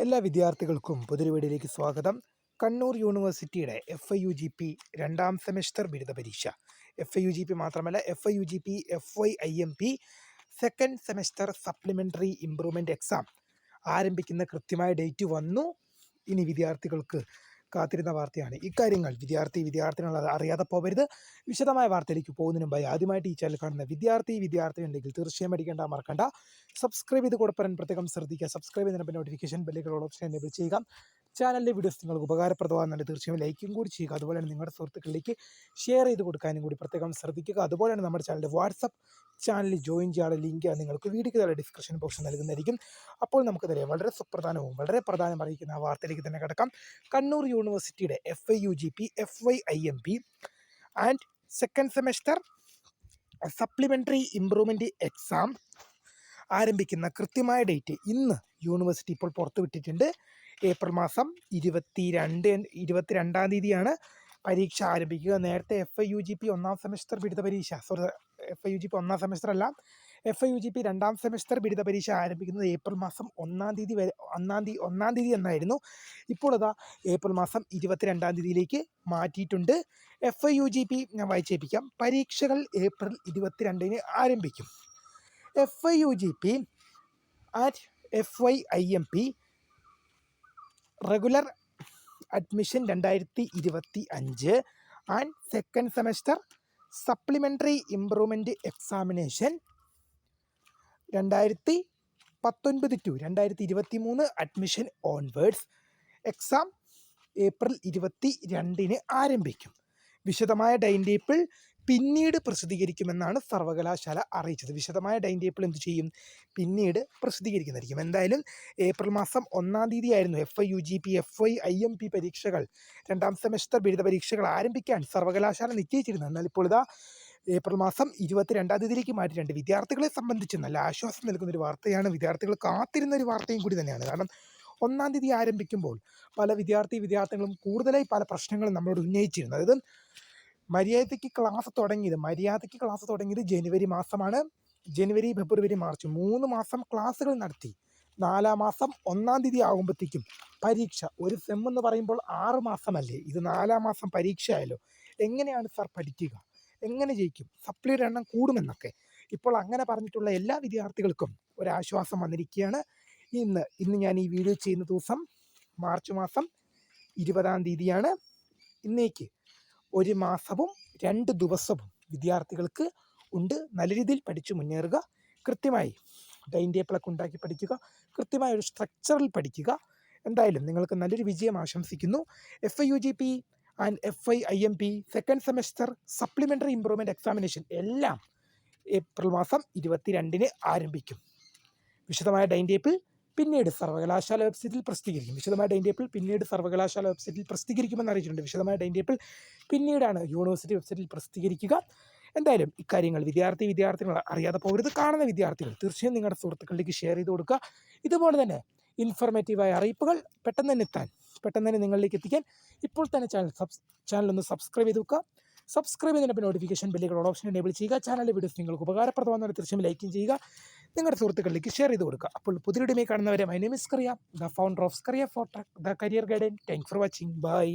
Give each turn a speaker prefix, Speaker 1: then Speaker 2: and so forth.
Speaker 1: എല്ലാ വിദ്യാർത്ഥികൾക്കും പുതിയൊരു വീഡിയോയിലേക്ക് സ്വാഗതം. കണ്ണൂർ യൂണിവേഴ്സിറ്റിയുടെ FIUGP രണ്ടാം സെമസ്റ്റർ ബിരുദ പരീക്ഷ, FIUGP മാത്രമല്ല FIUGP FYIMP second semester supplementary improvement exam ആരംഭിക്കുന്ന കൃത്യമായ ഡേറ്റ് വന്നു. ഇനി വിദ്യാർത്ഥികൾക്ക് കാത്തിരുന്ന വാർത്തയാണ്. ഇക്കാര്യങ്ങൾ വിദ്യാർത്ഥിനികൾ അറിയാതെ പോകരുത്. വിശദമായ വാർത്തയിലേക്ക് പോകുന്നതിന് മുമ്പായി ആദ്യമായിട്ട് ഈ ചാനൽ കാണുന്ന വിദ്യാർത്ഥി ഉണ്ടെങ്കിൽ തീർച്ചയായും മറക്കണ്ട സബ്സ്ക്രൈബ് ചെയ്ത് കൊടുപ്പരാൻ പ്രത്യേകം ശ്രദ്ധിക്കുക. സബ്സ്ക്രൈബ് ചെയ്യുന്നതിന് നോട്ടിഫിക്കേഷൻ ബെല്ലുകൾ ഓപ്ഷൻ എനേബിൾ ചെയ്യുക. ചാനലിലെ വീഡിയോസ് നിങ്ങൾക്ക് ഉപകാരപ്രദമാകുന്നുണ്ട് തീർച്ചയായും ലൈക്കും കൂടി ചെയ്യുക. അതുപോലെ തന്നെ നിങ്ങളുടെ സുഹൃത്തുക്കളിലേക്ക് ഷെയർ ചെയ്ത് കൊടുക്കാനും കൂടി പ്രത്യേകം ശ്രദ്ധിക്കുക. അതുപോലെ തന്നെ നമ്മുടെ ചാനലിൻ്റെ വാട്സപ്പ് ചാനലിൽ ജോയിൻ ചെയ്യാനുള്ള ലിങ്ക് നിങ്ങൾക്ക് വീഡിയോയ്ക്ക് താഴെ ഡിസ്ക്രിപ്ഷൻ ബോക്സിൽ നൽകുന്നതായിരിക്കും. അപ്പോൾ നമുക്കതിലെ വളരെ സുപ്രധാനവും വളരെ പ്രധാനം അറിയിക്കുന്ന ആ വാർത്തയിലേക്ക് തന്നെ കിടക്കാം. കണ്ണൂർ യൂണിവേഴ്സിറ്റിയുടെ FIUGP FYIMP and second semester supplementary improvement exam ആരംഭിക്കുന്ന കൃത്യമായ ഡേറ്റ് ഇന്ന് യൂണിവേഴ്സിറ്റി ഇപ്പോൾ പുറത്തുവിട്ടിട്ടുണ്ട്. ഏപ്രിൽ മാസം 22-ാം തീയതിയാണ് പരീക്ഷ ആരംഭിക്കുക. നേരത്തെ FIUGP ഒന്നാം സെമസ്റ്റർ ബിരുദ പരീക്ഷ FIUGP ഒന്നാം സെമസ്റ്റർ അല്ല, FIUGP രണ്ടാം സെമസ്റ്റർ ബിരുദ പരീക്ഷ ആരംഭിക്കുന്നത് ഏപ്രിൽ മാസം 1-ാം തീയതി എന്നായിരുന്നു. ഇപ്പോൾ അതാ ഏപ്രിൽ മാസം 22-ാം തീയതിയിലേക്ക് മാറ്റിയിട്ടുണ്ട്. FIUGP ഞാൻ വായിച്ചേൽപ്പിക്കാം. പരീക്ഷകൾ ഏപ്രിൽ 22-ന് ആരംഭിക്കും. FIUGP and FYIMP regular admission 2025 and second semester supplementary improvement examination 2019 to 2023 admission onwards exam April 22-ന് ആരംഭിക്കും. വിശദമായ ടൈം ടേബിൾ പിന്നീട് പ്രസിദ്ധീകരിക്കുമെന്നാണ് സർവകലാശാല അറിയിച്ചത്. വിശദമായ ടൈം ടേബിൾ എന്ത് ചെയ്യും? പിന്നീട് പ്രസിദ്ധീകരിക്കുന്നതായിരിക്കും. എന്തായാലും ഏപ്രിൽ മാസം 1-ാം തീയതി ആയിരുന്നു FIUGP FYIMP പരീക്ഷകൾ, രണ്ടാം സെമസ്റ്റർ ബിരുദ പരീക്ഷകൾ ആരംഭിക്കാൻ സർവകലാശാല നിശ്ചയിച്ചിരുന്നത്. എന്നാൽ ഇപ്പോൾ ഇതാ ഏപ്രിൽ മാസം 22-ാം തീയതിയിലേക്ക് മാറ്റിയിട്ടുണ്ട്. വിദ്യാർത്ഥികളെ സംബന്ധിച്ച് നല്ല ആശ്വാസം നൽകുന്നൊരു വാർത്തയാണ്. വിദ്യാർത്ഥികൾ കാത്തിരുന്നൊരു വാർത്തയും കൂടി തന്നെയാണ്. കാരണം 1-ാം തീയതി ആരംഭിക്കുമ്പോൾ പല വിദ്യാർത്ഥികളും കൂടുതലായി പല പ്രശ്നങ്ങളും നമ്മളോട് ഉന്നയിച്ചിരുന്നു. അതായത് മര്യാദയ്ക്ക് ക്ലാസ് തുടങ്ങിയത് ജനുവരി മാസമാണ്. ജനുവരി, ഫെബ്രുവരി, മാർച്ച് 3 മാസം ക്ലാസ്സുകൾ നടത്തി. 4-ാം മാസം 1-ാം തീയതി ആകുമ്പോഴത്തേക്കും പരീക്ഷ. ഒരു സെം എന്ന് പറയുമ്പോൾ 6 മാസമല്ലേ, ഇത് 4-ാം മാസം പരീക്ഷ ആയല്ലോ. എങ്ങനെയാണ് സാർ പഠിക്കുക, എങ്ങനെ ജയിക്കും, സപ്ലിയുടെ എണ്ണം കൂടുമെന്നൊക്കെ ഇപ്പോൾ അങ്ങനെ പറഞ്ഞിട്ടുള്ള എല്ലാ വിദ്യാർത്ഥികൾക്കും ഒരാശ്വാസം വന്നിരിക്കുകയാണ്. ഇന്ന് ഞാൻ ഈ വീഡിയോ ചെയ്യുന്ന ദിവസം മാർച്ച് മാസം 20-ാം തീയതിയാണ്. ഇന്നേക്ക് 1 മാസവും 2 ദിവസവും വിദ്യാർത്ഥികൾക്ക് ഉണ്ട്. നല്ല രീതിയിൽ പഠിച്ചു മുന്നേറുക, കൃത്യമായി ടൈം ടേബിളൊക്കെ ഉണ്ടാക്കി പഠിക്കുക, കൃത്യമായ ഒരു സ്ട്രക്ചറിൽ പഠിക്കുക. എന്തായാലും നിങ്ങൾക്ക് നല്ലൊരു വിജയം ആശംസിക്കുന്നു. FIUGP and FYIMP second semester supplementary improvement examination എല്ലാം ഏപ്രിൽ മാസം 22-ന് ആരംഭിക്കും. വിശദമായ ടൈം ടേബിൾ പിന്നീട് സർവകലാശാല വെബ്സൈറ്റിൽ പ്രസിദ്ധീകരിക്കുമെന്ന് അറിയിച്ചിട്ടുണ്ട്. വിശദമായ ടൈം ടേബിൾ പിന്നീടാണ് യൂണിവേഴ്സിറ്റി വെബ്സൈറ്റിൽ പ്രസിദ്ധീകരിക്കുക. എന്തായാലും ഇക്കാര്യങ്ങൾ വിദ്യാർത്ഥികൾ അറിയാതെ പോകരുത്. കാണുന്ന വിദ്യാർത്ഥികൾ തീർച്ചയായും നിങ്ങളുടെ സുഹൃത്തുക്കളിലേക്ക് ഷെയർ ചെയ്ത് കൊടുക്കുക. ഇതുപോലെ തന്നെ ഇൻഫർമേറ്റീവായ അറിയിപ്പുകൾ പെട്ടെന്ന് തന്നെ നിങ്ങളിലേക്ക് എത്തിക്കാൻ ഇപ്പോൾ തന്നെ ചാനൽ ഒന്ന് സബ്സ്ക്രൈബ് ചെയ്ത് വെക്കുക. സബ്സ്ക്രൈബ് ചെയ്തതിന് നോട്ടിഫിക്കേഷൻ ബെല്ലുകൾ ഓപ്ഷൻ എനേബിൾ ചെയ്യുക. ചാനലിലെ വീഡിയോസ് നിങ്ങൾക്ക് ഉപകാരപ്രദമാകുന്ന തീർച്ചയായും ലൈക്കും ചെയ്യുക, നിങ്ങളുടെ സുഹൃത്തുക്കളിലേക്ക് ഷെയർ ചെയ്ത് കൊടുക്കുക. അപ്പോൾ പുതിയ വീഡിയോ കാണുന്നവരെ, my name is Kariya, the founder of Kariya for the career guidance. Thanks for watching. By.